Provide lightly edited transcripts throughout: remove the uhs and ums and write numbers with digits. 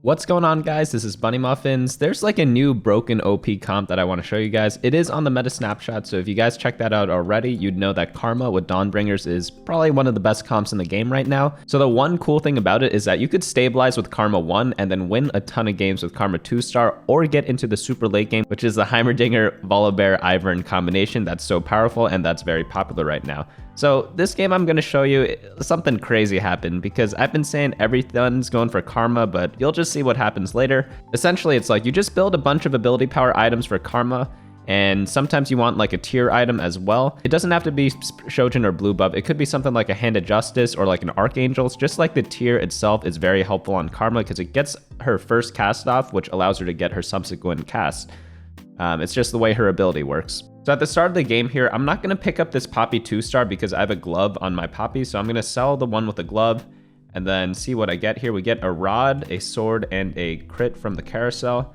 What's going on, guys? This is BunnyMuffins. There's like a new broken OP comp that I want to show you guys. It is on the meta snapshot, so if you guys check that out already, you'd know that Karma with Dawnbringers is probably one of the best comps in the game right now. So the one cool thing about it is that you could stabilize with Karma 1 and then win a ton of games with Karma 2-star, or get into the super late game, which is the Heimer Volibear Ivern combination that's so powerful and that's very popular right now. So this game I'm going to show you, something crazy happened because I've been saying everything's going for Karma, but you'll just see what happens later. Essentially, it's like you just build a bunch of ability power items for Karma, and sometimes you want like a tier item as well. It doesn't have to be Shojin or Blue Buff. It could be something like a Hand of Justice or like an Archangel's. Just like the tier itself is very helpful on Karma because it gets her first cast off, which allows her to get her subsequent cast. It's just the way her ability works. So at the start of the game here, I'm not going to pick up this Poppy 2-star because I have a glove on my Poppy. So I'm going to sell the one with the glove and then see what I get here. We get a rod, a sword, and a crit from the carousel.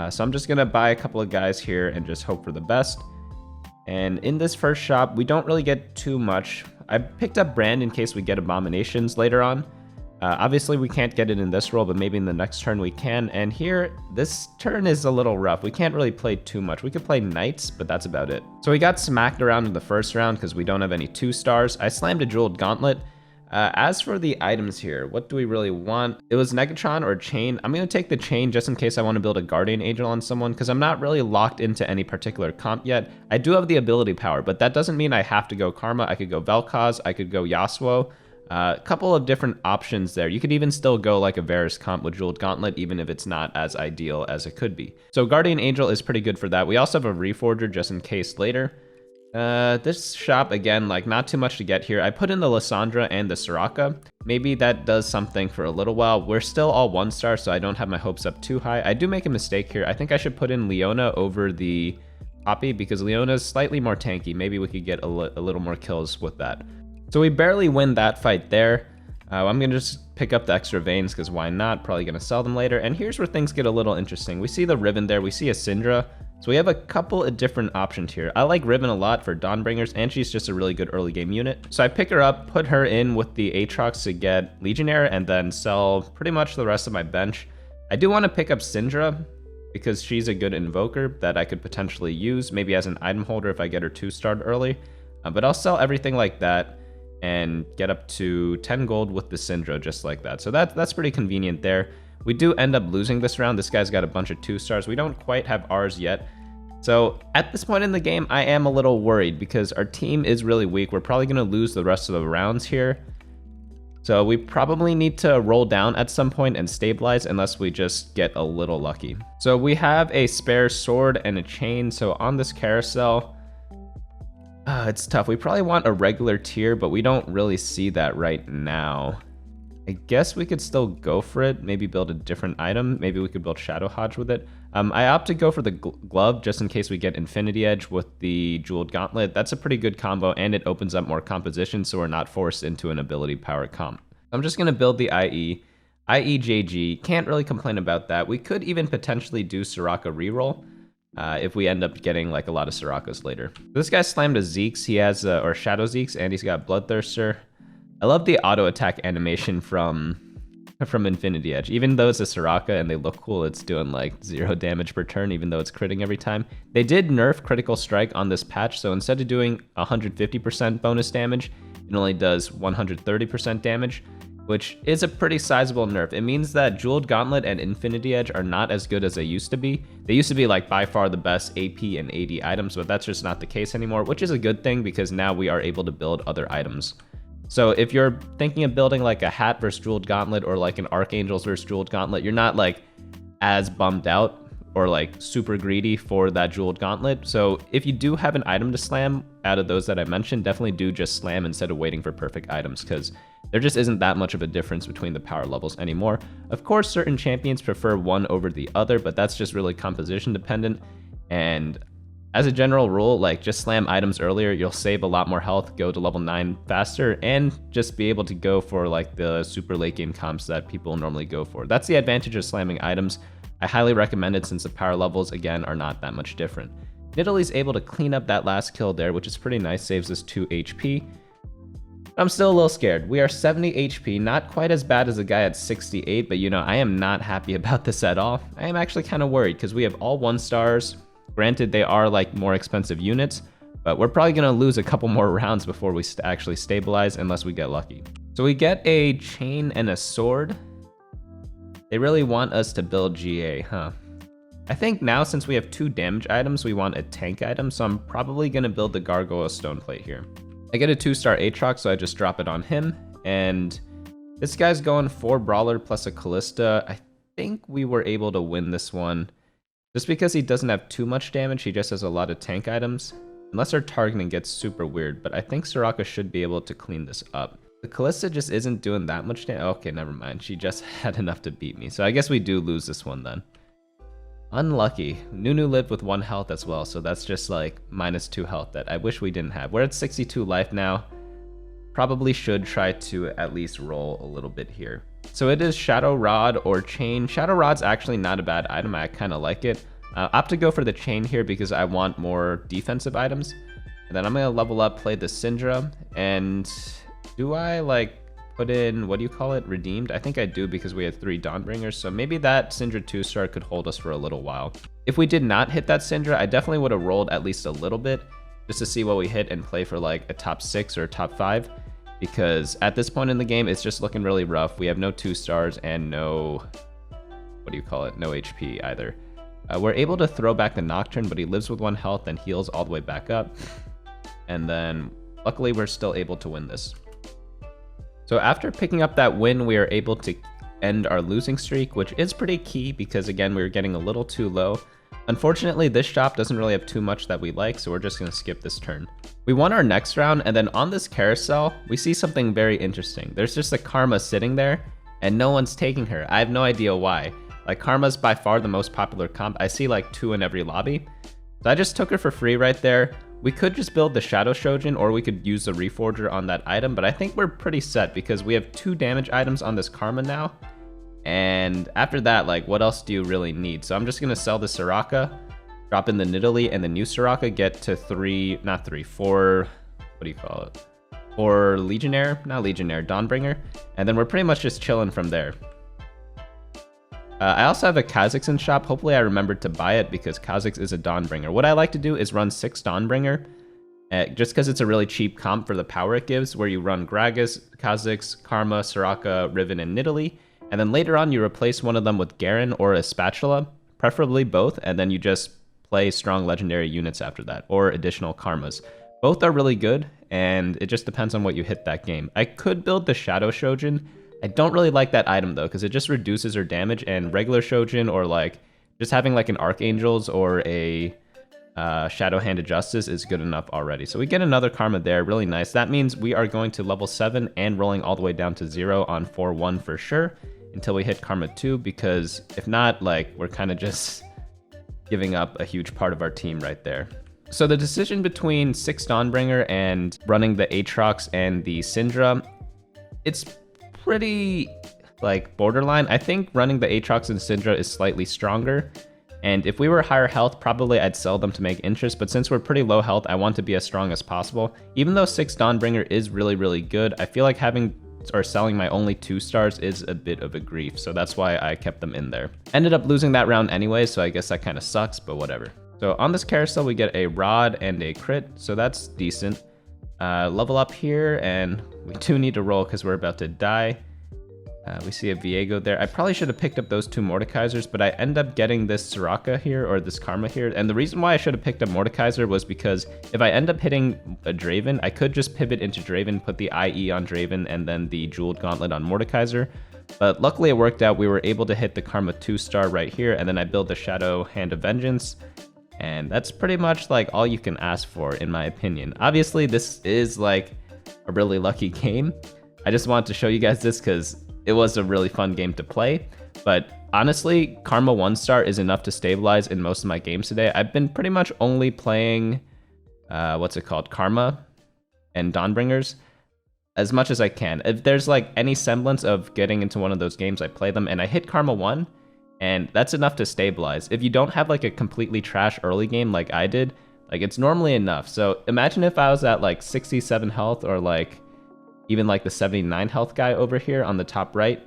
So I'm just going to buy a couple of guys here and just hope for the best. And in this first shop, we don't really get too much. I picked up Brand in case we get Abominations later on. Obviously, we can't get it in this roll, but maybe in the next turn we can. And here, this turn is a little rough. We can't really play too much. We could play Knights, but that's about it. So we got smacked around in the first round because we don't have any 2-stars. I slammed a Jeweled Gauntlet. As for the items here, what do we really want? It was Negatron or Chain. I'm going to take the Chain just in case I want to build a Guardian Angel on someone because I'm not really locked into any particular comp yet. I do have the ability power, but that doesn't mean I have to go Karma. I could go Vel'Koz, I could go Yasuo. A couple of different options there. You could even still go like a Varus comp with Jeweled Gauntlet, even if it's not as ideal as it could be. So Guardian Angel is pretty good for that. We also have a Reforger just in case later. This shop, again, like not too much to get here. I put in the Lissandra and the Soraka. Maybe that does something for a little while. We're still all 1-star, so I don't have my hopes up too high. I do make a mistake here. I think I should put in Leona over the Poppy because Leona's slightly more tanky. Maybe we could get a little more kills with that. So we barely win that fight there. I'm going to just pick up the extra veins because why not? Probably going to sell them later. And here's where things get a little interesting. We see the Riven there. We see a Syndra. So we have a couple of different options here. I like Riven a lot for Dawnbringers, and she's just a really good early game unit. So I pick her up, put her in with the Aatrox to get Legionnaire, and then sell pretty much the rest of my bench. I do want to pick up Syndra because she's a good invoker that I could potentially use, maybe as an item holder if I get her 2-starred early. But I'll sell everything like that and get up to 10 gold with the Syndra just like that. So that's pretty convenient there. We do end up losing this round. This guy's got a bunch of 2-stars. We don't quite have ours yet. So at this point in the game, I am a little worried because our team is really weak. We're probably going to lose the rest of the rounds here. So we probably need to roll down at some point and stabilize unless we just get a little lucky. So we have a spare sword and a chain. So on this carousel, it's tough. We probably want a regular tier, but we don't really see that right now. I guess we could still go for it. Maybe build a different item. Maybe we could build Shadow Hodge with it. I opt to go for the glove just in case we get Infinity Edge with the Jeweled Gauntlet. That's a pretty good combo, and it opens up more composition, so we're not forced into an ability power comp. I'm just going to build the IE. IEJG. Can't really complain about that. We could even potentially do Soraka reroll. If we end up getting like a lot of Sorakas later. This guy slammed a Zeke's. He has, or Shadow Zeke's, and he's got Bloodthirster. I love the auto attack animation from Infinity Edge. Even though it's a Soraka and they look cool, it's doing like 0 damage per turn, even though it's critting every time. They did nerf Critical Strike on this patch, so instead of doing 150% bonus damage, it only does 130% damage, which is a pretty sizable nerf. It means that Jeweled Gauntlet and Infinity Edge are not as good as they used to be. They used to be like by far the best AP and AD items, but that's just not the case anymore, which is a good thing because now we are able to build other items. So if you're thinking of building like a Hat versus Jeweled Gauntlet or like an Archangels versus Jeweled Gauntlet, you're not like as bummed out or like super greedy for that Jeweled Gauntlet. So if you do have an item to slam out of those that I mentioned, definitely do just slam instead of waiting for perfect items because there just isn't that much of a difference between the power levels anymore. Of course, certain champions prefer one over the other, but that's just really composition dependent. And as a general rule, like just slam items earlier, you'll save a lot more health, go to level 9 faster, and just be able to go for like the super late game comps that people normally go for. That's the advantage of slamming items. I highly recommend it since the power levels, again, are not that much different. Nidalee's able to clean up that last kill there, which is pretty nice, saves us 2 HP. I'm still a little scared. We are 70 HP, not quite as bad as the guy at 68, but you know, I am not happy about this at all. I am actually kind of worried because we have all 1 stars. Granted, they are like more expensive units, but we're probably gonna lose a couple more rounds before we actually stabilize unless we get lucky. So we get a chain and a sword. They really want us to build GA, huh? I think now since we have 2 damage items, we want a tank item, so I'm probably gonna build the Gargoyle Stone Plate here. I get a 2-star Aatrox, so I just drop it on him, and this guy's going 4 Brawler plus a Callista. I think we were able to win this one. Just because he doesn't have too much damage, he just has a lot of tank items. Unless our targeting gets super weird, but I think Soraka should be able to clean this up. The Callista just isn't doing that much damage. Okay, never mind. She just had enough to beat me, so I guess we do lose this one then. Unlucky. Nunu lived with 1 health as well, so that's just like -2 health that I wish we didn't have. We're at 62 life now. Probably should try to at least roll a little bit here. So it is Shadow Rod or Chain. Shadow Rod's actually not a bad item. I kind of like it. Opt to go for the Chain here because I want more defensive items. And then I'm going to level up, play the Syndra. And do I like put in, what do you call it, redeemed? I think I do because we have 3 Dawnbringers, so maybe that Syndra 2-star could hold us for a little while. If we did not hit that Syndra, I definitely would have rolled at least a little bit just to see what we hit and play for like a top 6 or top 5, because at this point in the game, it's just looking really rough. We have no 2-stars and no, what do you call it, no HP either. We're able to throw back the Nocturne, but he lives with 1 health and heals all the way back up. And then luckily we're still able to win this. So after picking up that win, we are able to end our losing streak, which is pretty key because again, we were getting a little too low. Unfortunately, this shop doesn't really have too much that we like, so we're just gonna skip this turn. We won our next round, and then on this carousel, we see something very interesting. There's just a Karma sitting there, and no one's taking her. I have no idea why. Like, Karma's by far the most popular comp. I see like 2 in every lobby. So I just took her for free right there. We could just build the Shadow Shojin, or we could use the Reforger on that item, but I think we're pretty set because we have 2 damage items on this Karma now. And after that, like, what else do you really need? So I'm just gonna sell the Soraka, drop in the Nidalee, and the new Soraka, get to 4, what do you call it? 4 Legionnaire, not Legionnaire, Dawnbringer, and then we're pretty much just chilling from there. I also have a Kha'Zix shop. Hopefully I remembered to buy it because Kha'Zix is a Dawnbringer. What I like to do is run 6 Dawnbringer, just because it's a really cheap comp for the power it gives, where you run Gragas, Kha'Zix, Karma, Soraka, Riven, and Nidalee, and then later on you replace one of them with Garen or a Spatula, preferably both, and then you just play strong legendary units after that, or additional Karmas. Both are really good, and it just depends on what you hit that game. I could build the Shadow Shojin. I don't really like that item though, because it just reduces her damage, and regular Shojin or like just having like an Archangels or a Shadow Hand of Justice is good enough already. So we get another Karma there, really nice. That means we are going to level 7 and rolling all the way down to 0 on 4-1 for sure until we hit Karma 2, because if not, like, we're kind of just giving up a huge part of our team right there. So the decision between 6 Dawnbringer and running the Aatrox and the Syndra, it's pretty like borderline. I think running the Aatrox and Syndra is slightly stronger, and if we were higher health, probably I'd sell them to make interest, but since we're pretty low health, I want to be as strong as possible. Even though 6 Dawnbringer is really, really good, I feel like having or selling my only 2 stars is a bit of a grief, so that's why I kept them in there. Ended up losing that round anyway, so I guess that kind of sucks, but whatever. So on this carousel, we get a Rod and a crit, so that's decent. Level up here, and we do need to roll because we're about to die. We see a Viego there. I probably should have picked up those 2 Mordekaisers, but I end up getting this Soraka here, or this Karma here. And the reason why I should have picked up Mordekaiser was because if I end up hitting a Draven, I could just pivot into Draven, put the IE on Draven, and then the Jeweled Gauntlet on Mordekaiser. But luckily it worked out. We were able to hit the Karma 2-star right here, and then I built the Shadow Hand of Vengeance. And that's pretty much like all you can ask for, in my opinion. Obviously, this is like a really lucky game. I just wanted to show you guys this because it was a really fun game to play. But honestly, Karma 1-star is enough to stabilize in most of my games today. I've been pretty much only playing, Karma and Dawnbringers as much as I can. If there's like any semblance of getting into one of those games, I play them, and I hit Karma 1. And that's enough to stabilize. If you don't have like a completely trash early game like I did, like it's normally enough. So imagine if I was at like 67 health or like even like the 79 health guy over here on the top right.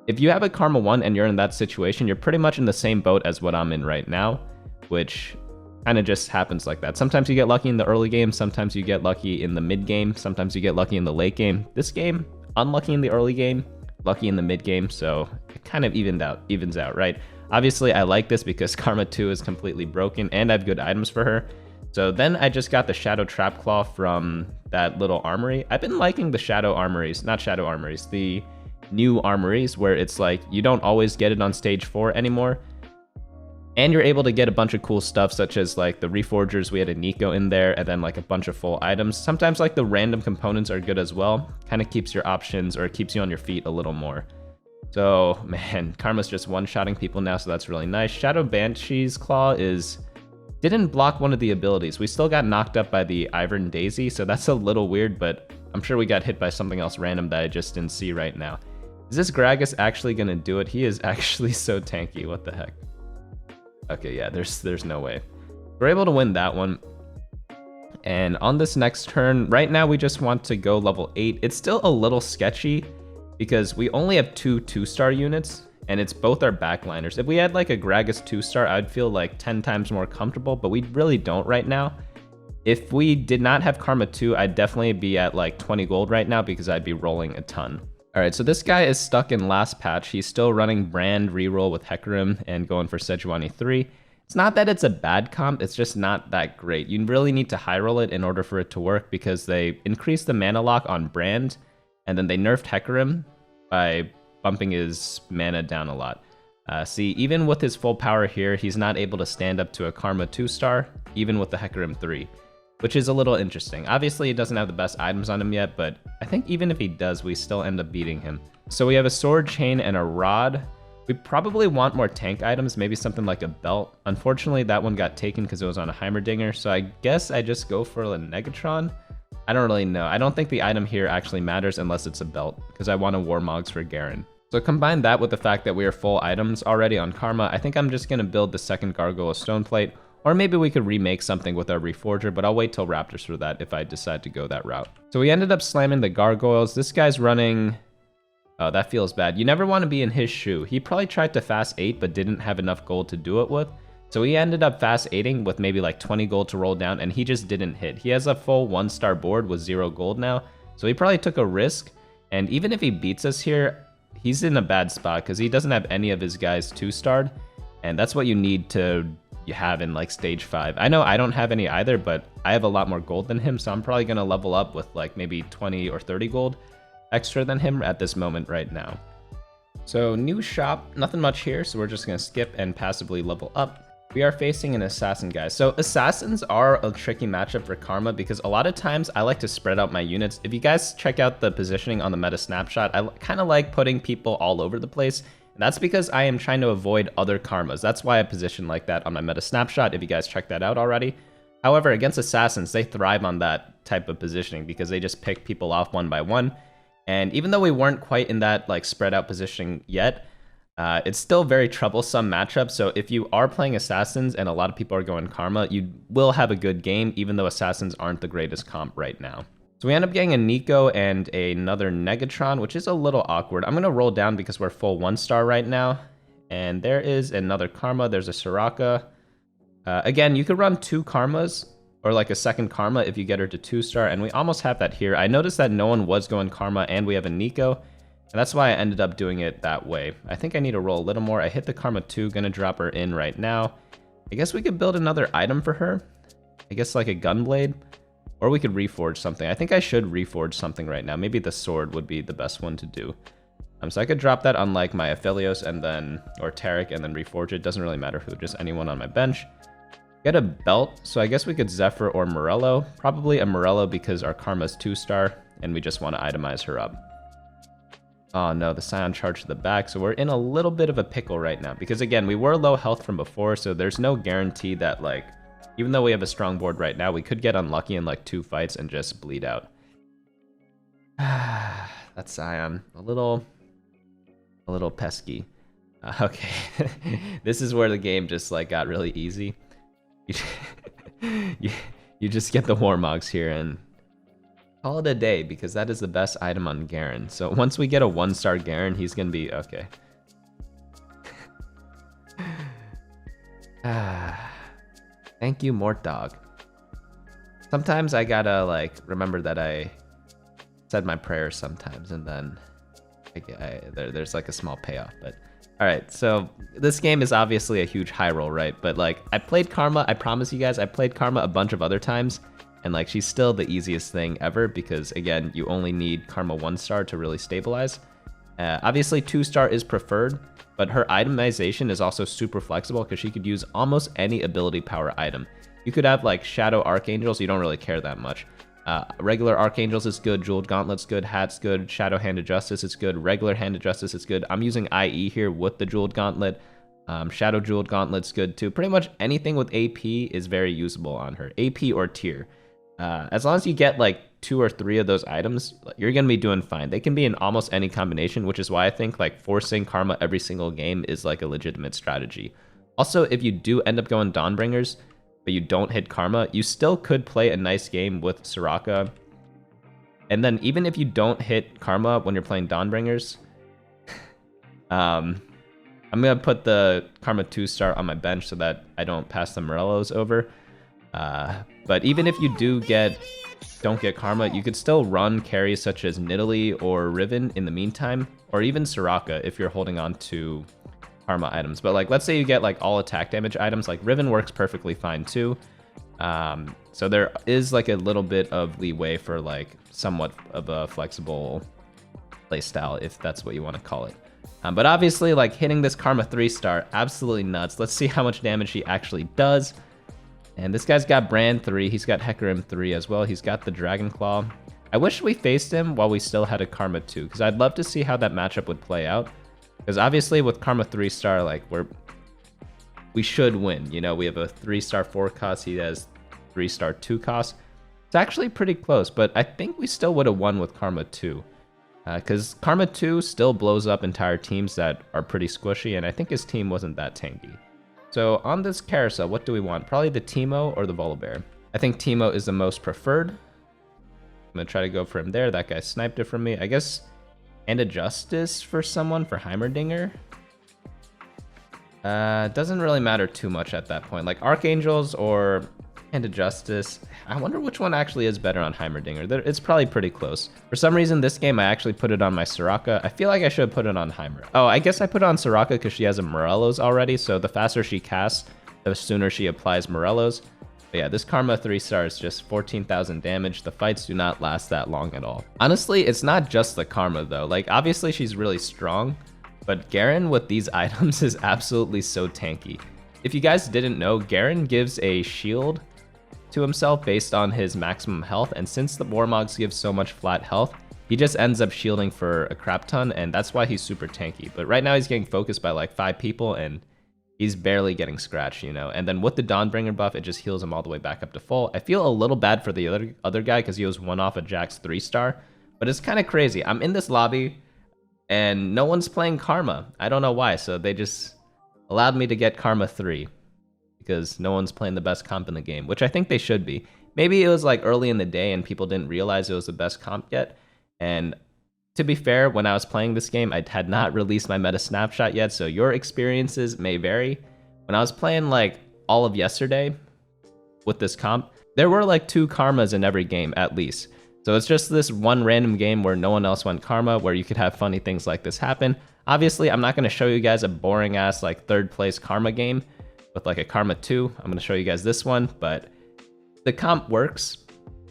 If you have a Karma 1 and you're in that situation, you're pretty much in the same boat as what I'm in right now, which kind of just happens like that. Sometimes you get lucky in the early game, sometimes you get lucky in the mid game, sometimes you get lucky in the late game. This game, unlucky in the early game, lucky in the mid game, so it kind of evens out, right? Obviously, I like this because Karma 2 is completely broken and I have good items for her. So then I just got the Shadow Trap Claw from that little armory. I've been liking the Shadow Armories, not Shadow Armories, the new armories where it's like you don't always get it on stage 4 anymore. And you're able to get a bunch of cool stuff such as like the Reforgers, we had a Nico in there, and then like a bunch of full items. Sometimes like the random components are good as well. Kind of keeps your options or keeps you on your feet a little more. So man, Karma's just one-shotting people now, so that's really nice. Shadow Banshee's Claw didn't block one of the abilities. We still got knocked up by the Ivern Daisy, so that's a little weird, but I'm sure we got hit by something else random that I just didn't see right now. Is this Gragas actually gonna do it? He is actually so tanky, what the heck? Okay, yeah, there's no way. We're able to win that one. And on this next turn, right now we just want to go level 8. It's still a little sketchy because we only have 2 2-star units, and it's both our backliners. If we had like a Gragas 2-star, I'd feel like 10 times more comfortable, but we really don't right now. If we did not have Karma 2, I'd definitely be at like 20 gold right now because I'd be rolling a ton. Alright, so this guy is stuck in last patch. He's still running Brand reroll with Hecarim and going for Sejuani 3. It's not that it's a bad comp, it's just not that great. You really need to high roll it in order for it to work because they increased the mana lock on Brand, and then they nerfed Hecarim by bumping his mana down a lot. See, even with his full power here, he's not able to stand up to a Karma 2-star, even with the Hecarim 3. Which is a little interesting. Obviously, he doesn't have the best items on him yet, but I think even if he does, we still end up beating him. So we have a sword, chain, and a rod. We probably want more tank items, maybe something like a belt. Unfortunately, that one got taken because it was on a Heimerdinger, so I guess I just go for a Negatron. I don't really know. I don't think the item here actually matters unless it's a belt, because I want a Warmogs for Garen. So combine that with the fact that we are full items already on Karma, I think I'm just going to build the second Gargoyle Stoneplate. Or maybe we could remake something with our Reforger, but I'll wait till Raptors for that if I decide to go that route. So we ended up slamming the Gargoyles. This guy's running... Oh, that feels bad. You never want to be in his shoe. He probably tried to fast 8, but didn't have enough gold to do it with. So he ended up fast 8ing with maybe like 20 gold to roll down, and he just didn't hit. He has a full 1-star board with 0 gold now, so he probably took a risk. And even if he beats us here, he's in a bad spot because he doesn't have any of his guys 2-starred, and that's what you need to... you have in like stage 5. I know I don't have any either, but I have a lot more gold than him, so I'm probably gonna level up with like maybe 20 or 30 gold extra than him at this moment right now. So new shop, nothing much here, so we're just gonna skip and passively level up. We are facing an assassin, guys. So assassins are a tricky matchup for Karma because a lot of times I like to spread out my units. If you guys check out the positioning on the meta snapshot, I kind of like putting people all over the place. And that's because I am trying to avoid other Karmas. That's why I position like that on my meta snapshot, if you guys checked that out already. However, against assassins, they thrive on that type of positioning because they just pick people off one by one. And even though we weren't quite in that like spread out positioning yet, it's still very troublesome matchup. So if you are playing assassins and a lot of people are going Karma, you will have a good game, even though assassins aren't the greatest comp right now. So we end up getting a Nico and another Negatron, which is a little awkward. I'm going to roll down because we're full 1-star right now. And there is another Karma. There's a Soraka. Again, you could run 2 Karmas or like a second Karma if you get her to 2-star. And we almost have that here. I noticed that no one was going Karma and we have a Nico. And that's why I ended up doing it that way. I think I need to roll a little more. I hit the Karma 2, going to drop her in right now. I guess we could build another item for her. I guess like a Gunblade. Or we could reforge something. I think I should reforge something right now. Maybe the sword would be the best one to do. So I could drop that on like my Aphelios and then, or Taric and then reforge it. Doesn't really matter who, just anyone on my bench. Get a belt. So I guess we could Zephyr or Morello. Probably a Morello because our Karma's 2-star and we just want to itemize her up. Oh no, the Scion charged to the back. So we're in a little bit of a pickle right now because again, we were low health from before. So there's no guarantee that like, even though we have a strong board right now, we could get unlucky in like 2 fights and just bleed out. That's Scion. A little pesky. Okay. This is where the game just like got really easy. You just get the Warmogs here and Call it a day, because that is the best item on Garen. So once we get a 1-star Garen, he's gonna be okay. Thank you, Mort Dog. Sometimes I gotta like remember that I said my prayers sometimes, and then there's like a small payoff. But all right, so this game is obviously a huge high roll, right? But like I played Karma. I promise you guys, I played Karma a bunch of other times. And like she's still the easiest thing ever because again, you only need Karma 1-star to really stabilize. Obviously 2-star is preferred, but her itemization is also super flexible because she could use almost any ability power item. You could have like Shadow Archangels, you don't really care that much. Regular Archangels is good, Jeweled Gauntlet's good, Hat's good, Shadow Hand of Justice is good, regular Hand of Justice is good. I'm using IE here with the Jeweled Gauntlet. Shadow Jeweled Gauntlet's good too. Pretty much anything with AP is very usable on her, AP or tier. As long as you get like 2 or 3 of those items, you're gonna be doing fine. They can be in almost any combination, which is why I think like forcing Karma every single game is like a legitimate strategy. Also, if you do end up going Dawnbringers, but you don't hit Karma, you still could play a nice game with Soraka. And then even if you don't hit Karma when you're playing Dawnbringers, I'm gonna put the Karma 2-star on my bench so that I don't pass the Morellos over. But even if you don't get Karma, you could still run carries such as Nidalee or Riven in the meantime, or even Soraka if you're holding on to Karma items. But like, let's say you get like all attack damage items, like Riven works perfectly fine too. So there is like a little bit of leeway for like somewhat of a flexible playstyle, if that's what you want to call it. But obviously like hitting this Karma 3-star, absolutely nuts. Let's see how much damage he actually does. And this guy's got Brand 3, he's got Hecarim 3 as well, he's got the Dragon Claw. I wish we faced him while we still had a Karma 2, because I'd love to see how that matchup would play out. Because obviously with Karma 3-star, like we should win, you know, we have a 3-star 4 cost, he has 3-star 2 cost. It's actually pretty close, but I think we still would have won with Karma 2. Because Karma 2 still blows up entire teams that are pretty squishy, and I think his team wasn't that tanky. So on this carousel, what do we want? Probably the Teemo or the Volibear. I think Teemo is the most preferred. I'm gonna try to go for him there. That guy sniped it from me. I guess Hand of Justice for someone for Heimerdinger. Doesn't really matter too much at that point. Like Archangels or Hand of Justice. I wonder which one actually is better on Heimerdinger. It's probably pretty close. For some reason, this game I actually put it on my Soraka. I feel like I should have put it on Heimer. Oh, I guess I put it on Soraka because she has a Morellos already, so the faster she casts, the sooner she applies Morellos. But yeah, this Karma 3-star is just 14,000 damage. The fights do not last that long at all. Honestly, it's not just the Karma though. Like, obviously she's really strong, but Garen with these items is absolutely so tanky. If you guys didn't know, Garen gives a shield to himself based on his maximum health, and since the Warmogs give so much flat health, he just ends up shielding for a crap ton, and that's why he's super tanky. But right now he's getting focused by like 5 people, and he's barely getting scratched, you know? And then with the Dawnbringer buff, it just heals him all the way back up to full. I feel a little bad for the other guy because he was one off of Jack's 3-star, but it's kind of crazy. I'm in this lobby, and no one's playing Karma. I don't know why, so they just allowed me to get Karma 3. Because no one's playing the best comp in the game, which I think they should be. Maybe it was like early in the day and people didn't realize it was the best comp yet. And to be fair, when I was playing this game, I had not released my meta snapshot yet, so your experiences may vary. When I was playing like all of yesterday with this comp, there were like 2 Karmas in every game at least. So it's just this one random game where no one else went Karma, where you could have funny things like this happen. Obviously, I'm not going to show you guys a boring ass like 3rd place Karma game with like a Karma 2. I'm going to show you guys this one, but the comp works.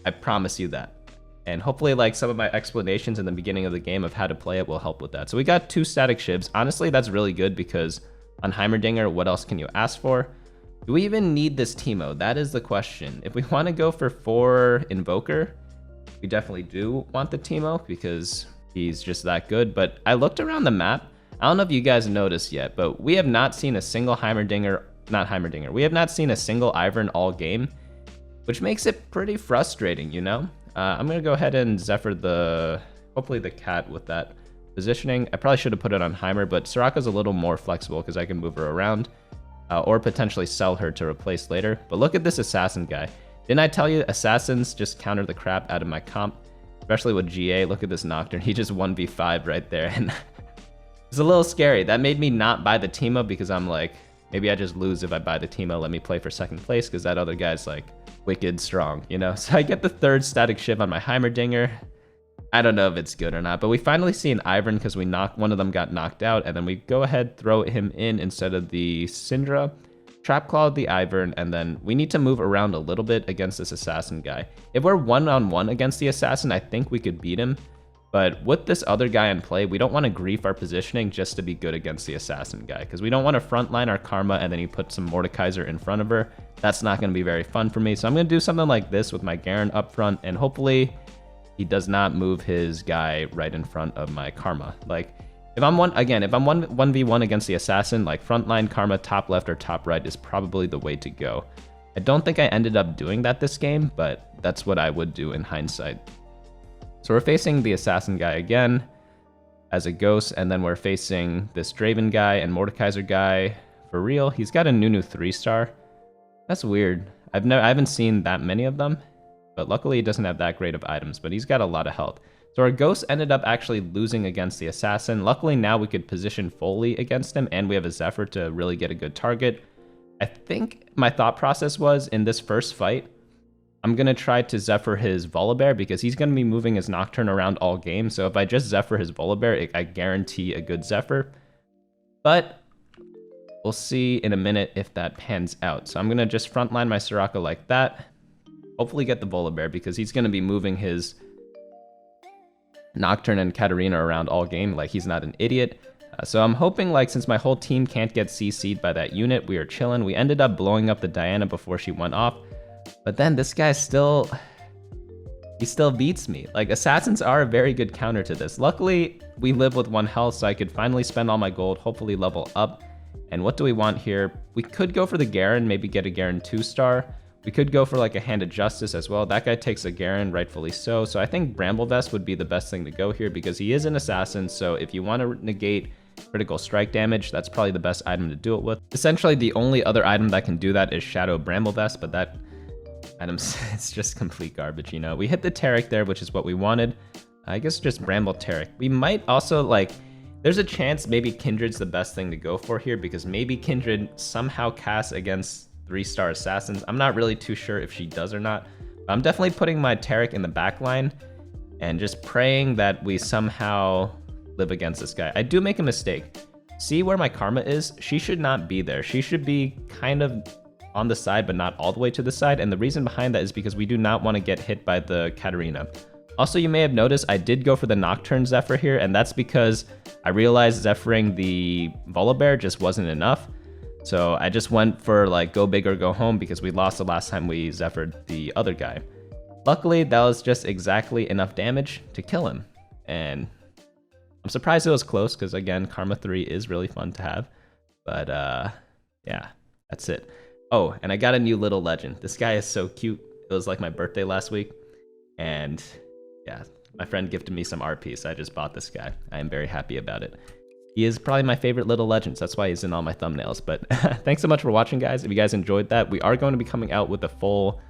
I promise you that. And hopefully like some of my explanations in the beginning of the game of how to play it will help with that. So we got 2 static shivs. Honestly, that's really good because on Heimerdinger, what else can you ask for? Do we even need this Teemo? That is the question. If we want to go for 4 Invoker, we definitely do want the Teemo because he's just that good. But I looked around the map. I don't know if you guys noticed yet, but we have not seen a single we have not seen a single Ivern all game, which makes it pretty frustrating, you know? I'm gonna go ahead and Zephyr hopefully the cat with that positioning. I probably should have put it on Heimer, but Soraka's a little more flexible because I can move her around or potentially sell her to replace later. But look at this assassin guy. Didn't I tell you assassins just counter the crap out of my comp? especially with GA. Look at this Nocturne. He just 1v5 right there. And it's a little scary. That made me not buy the Teemo because I'm like, maybe I just lose if I buy the Teemo. Let me play for second place because that other guy's like wicked strong, you know? So I get the third static shiv on my Heimerdinger. I don't know if it's good or not, but we finally see an Ivern because one of them got knocked out, and then we go ahead, throw him in instead of the Syndra, trap claw the Ivern, and then we need to move around a little bit against this assassin guy. If we're one-on-one against the assassin, I think we could beat him, but with this other guy in play, we don't want to grief our positioning just to be good against the assassin guy, because we don't want to frontline our Karma and then he put some Mordekaiser in front of her. That's not going to be very fun for me, so I'm going to do something like this with my Garen up front, and hopefully he does not move his guy right in front of my Karma. Like, if I'm 1v1 against the assassin, like frontline Karma top left or top right is probably the way to go. I don't think I ended up doing that this game, but that's what I would do in hindsight. So we're facing the assassin guy again as a ghost, and then we're facing this Draven guy and Mordekaiser guy for real. He's got a Nunu 3-star. That's weird. I haven't seen that many of them, but luckily he doesn't have that great of items, but he's got a lot of health. So our ghost ended up actually losing against the assassin. Luckily now we could position Foley against him, and we have a Zephyr to really get a good target. I think my thought process was, in this first fight, I'm going to try to Zephyr his Volibear because he's going to be moving his Nocturne around all game. So if I just Zephyr his Volibear, I guarantee a good Zephyr. But we'll see in a minute if that pans out. So I'm going to just frontline my Soraka like that. Hopefully get the Volibear because he's going to be moving his Nocturne and Katarina around all game. Like, he's not an idiot. So I'm hoping, like, since my whole team can't get CC'd by that unit, we are chilling. We ended up blowing up the Diana before she went off. But then this guy still beats me. Like, assassins are a very good counter to this. Luckily, we live with 1 health, so I could finally spend all my gold, hopefully level up. And what do we want here? We could go for the Garen, maybe get a Garen 2-star. We could go for like a Hand of Justice as well. That guy takes a Garen, rightfully so. So I think Bramble Vest would be the best thing to go here because he is an assassin. So if you want to negate critical strike damage, that's probably the best item to do it with. Essentially, the only other item that can do that is Shadow Bramble Vest, but that item, it's just complete garbage, you know? We hit the Taric there, which is what we wanted. I guess just Bramble Taric. We might also, like, there's a chance maybe Kindred's the best thing to go for here because maybe Kindred somehow casts against 3-star assassins. I'm not really too sure if she does or not, but I'm definitely putting my Taric in the back line and just praying that we somehow live against this guy. I do make a mistake. See where my Karma is? She should not be there. She should be kind of on the side, but not all the way to the side. And the reason behind that is because we do not want to get hit by the Katarina. Also, you may have noticed I did go for the Nocturne Zephyr here, and that's because I realized Zephyring the Volibear just wasn't enough. So I just went for like go big or go home because we lost the last time we Zephyred the other guy. Luckily, that was just exactly enough damage to kill him. And I'm surprised it was close because, again, Karma 3 is really fun to have. But yeah, that's it. Oh, and I got a new little legend. This guy is so cute. It was like my birthday last week. And yeah, my friend gifted me some RP, so I just bought this guy. I am very happy about it. He is probably my favorite little legends. That's why he's in all my thumbnails. But thanks so much for watching, guys. If you guys enjoyed that, we are going to be coming out with a full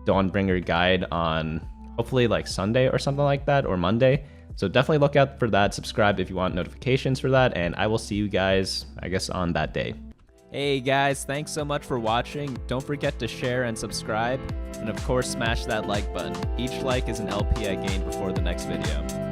Dawnbringer guide on hopefully like Sunday or something like that, or Monday. So definitely look out for that. Subscribe if you want notifications for that. And I will see you guys, I guess, on that day. Hey guys, thanks so much for watching. Don't forget to share and subscribe. And of course, smash that like button. Each like is an LP I gain before the next video.